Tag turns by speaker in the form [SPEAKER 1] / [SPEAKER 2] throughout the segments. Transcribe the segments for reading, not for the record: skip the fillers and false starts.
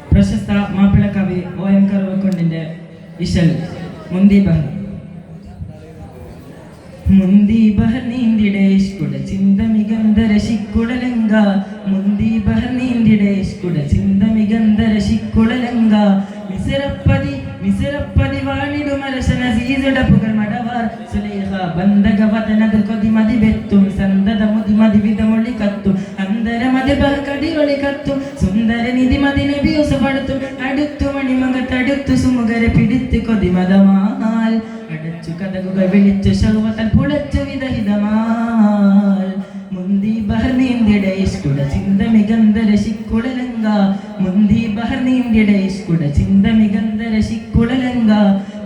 [SPEAKER 1] പ്രശസ്ത മാപ്പിള കവി OM കറുവക്കൊണ്ടിന്റെ ഇശൽ മുന്തി ബഹർ മുന്തി ബഹർ നീന്തിടെ ഇഷ്കുട ചിന്ത മികന്ത രശിക്കുടലങ്ക മുന്തി ബഹർ നീന്തിടെ ഇഷ്കുട ചിന്ത മികന്ത രശിക്കുടലങ്ക മിസിറപ്പതി വാണിടുമരശന സീസുടപ്പുകൾ മടവാർ സുലൈഖ ബന്ധകവതനതിൽ കൊതിമതി വെത്തും സന്തത മുതിമതി വിധമൊളി കത്തും അന്തരമതി ബഹകടിയൊളി കത്തും സുന്ദര നിധിമതി നബി യൂസഫടുത്തും അടുത്തു മണിമകത്തടുത്തു സുമുഖരെ പിടിത്ത് കൊതിമതമാൽ അടച്ചു കഥകുകൾ വിളിച്ചു ശൗവതൽ പുളച്ചു വിദഹിതമാൽ മുന്തി ബഹർ നീന്തിടെ ഇഷ്കുട ചിന്ത മികന്ത രശിക്കുടലങ്ക മുന്തി ബഹർ നീന്തിടെ ഇഷ്കുട ചിന്ത മികന്ത രശിക്കുടലങ്ക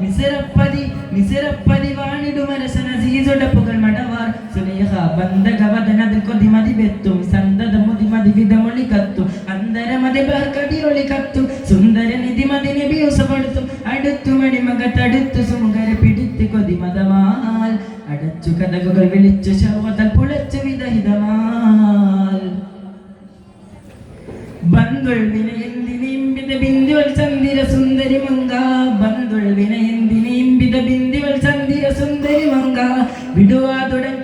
[SPEAKER 1] മിസിറപ്പതി വാണിടുമരശന സീസുടപ്പുകൾ മടവാർ സുലൈഖ ബന്ധകവതനതിൽ കൊതിമതി വെത്തും സന്തത മുതിമതി വിധമൊളി കത്തും അന്തരമതി ബഹകടിയൊളി കത്തും സുന്ദര നിധിമതി നബി യൂസഫടുത്തും അടുത്തു മണിമകത്തടുത്തു സുമുഖരെ പിടിത്ത് കൊതിമതമാൽ അടച്ചു കഥകുകൾ വിളിച്ചു ശൗവതൽ പുളച്ചു വിദഹിതമാൽ ബന്ധുൾ വിനയന്തിനിംബിത ബിന്ദുവൽ ചന്ദിര സുന്ദരി മങ്ക ബന്ധുൾ വിനയന്തിനിംബിത ബിന്ദുവൽ ചന്ദിര സുന്ദരി മങ്ക വിടുവാതുടൻ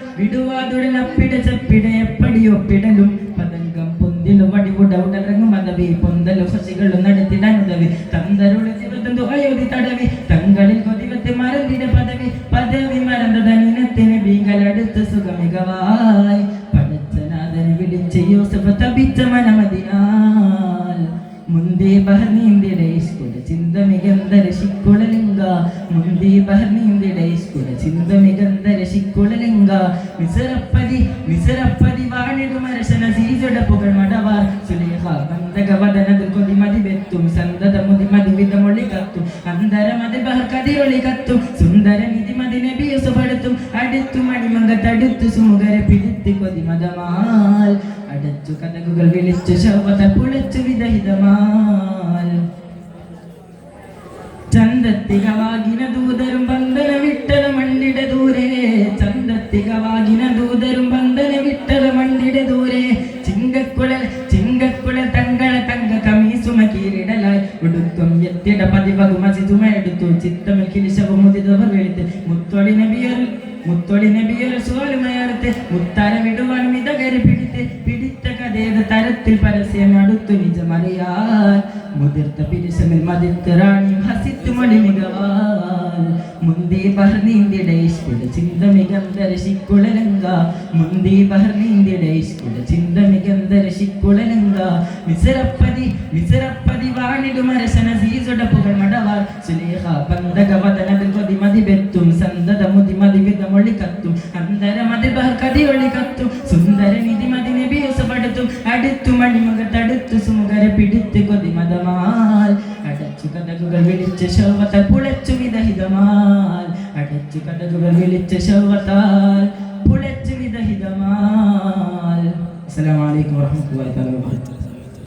[SPEAKER 1] അപ്പിട ചപ്പിട എപ്പടിയൊപ്പിടലും പതംഗം പൊന്തിലും വടിവുടവുടറങ്ങും മതവി പൊന്തലും ശശികളും നടത്തിടനുദവി തന്തരുള ജീവിതം അയോധി തടവി തങ്ങളിൽ കൊതിവത്ത് മറന്നിട പദവി മറന്നതനിനത്തിന് ബീങ്കലടുത്ത് സുഖമികവായി പടച്ചനാഥന് വിളിച്ച് യൂസഫ് തപിച്ച മനമതിനാൽ മുന്തി ബഹർ നീന്തിടെ ഇഷ്കുട ചിന്ത മികന്ത രശിക്കുടലിംഗ മുന്തി ബഹർ നീന്തിടെ ഇഷ്കുട ചിന്ത മികന്ത രശിക്കുടലിംഗ മിസിറപ്പതി വാണിടുമരശന സീസുടപ്പുകൾ മടവാർ സുലൈഖ ബന്ധകവതനതിൽ കൊതിമതി വെത്തും സന്തത മുതിമതി വിധമൊളി കത്തും അന്തരമതി ബഹകടിയൊളി കത്തും സുന്ദര നിധിമതി നബി യൂസഫടുത്തും അടുത്തു മണിമകത്തടുത്തു സുമുഖരെ പിടിത്ത് കൊതിമതമാൽ അടച്ചു കഥകുകൾ വിളിച്ചു ശൗവതൽ പുളച്ചു വിദഹിതമാൽ ചന്തത്തികവാകിന ദൂതരും ബന്ധന വിട്ടല മണ്ടിട ദൂരെ ചന്തത്തികവാകിന ദൂതരും ബന്ധന വിട്ടല മണ്ടിട ദൂരെ ചിങ്കക്കുഴൽ തങ്ക കമീസുമ കീരിടലായി ഉടുക്കും എത്തിട പതിവകുമസിതുമ എടുത്തു ചിത്തമിൽ കിരിശവും മുതിതവർ വെളുത്ത് മുത്തൊളി നബിയൊരു സോലുമയർത്ത് മുത്താര വിടുവാൻ മിതകരി പിടിത്ത കഥേത തരത്തിൽ പരസ്യം അടുത്തു നിജമറിയാൻ മുതിർത്ത പിരിശമിൽ മതിർത്ത് റാണിയും ഹസിത്തു മൊഴി മികവാൽ മുന്തി ബഹർ നീന്തിടെ ഇഷ്കുട ചിന്ത മികന്ത രശിക്കുടലങ്ക മുന്തി ബഹർ നീന്തിടെ ഇഷ്കുട ചിന്ത മികന്ത രശിക്കുടലങ്ക മിസിറപ്പതി വാണിടുമരശന സീസുടപ്പുകൾ മടവാർ സുലൈഖ ബന്ധകവതനതിൽ കൊതിമതി വെത്തും സന്തത മുതിമതി വിധമൊളി കത്തും അന്തരമതി ബഹകടിയൊളി കത്തും സുന്ദര നിധിമതി നബി യൂസഫടുത്തും അടുത്തു മണിമകത്തടുത്തു സുമുഖരെ പിടിത്ത് കൊതിമതമാൽ അടച്ചു കഥകുകൾ വിളിച്ച് ശൗവതൽ പുളച്ചു വിദഹിതമാൽ അടച്ചു കഥകുകൾ വിളിച്ച് ശൗവതൽ പുളച്ചു വിദഹിതമാൽ. അസ്സലാമു അലൈക്കും വറഹ്മത്തുള്ളാഹി വബറകാതുഹു.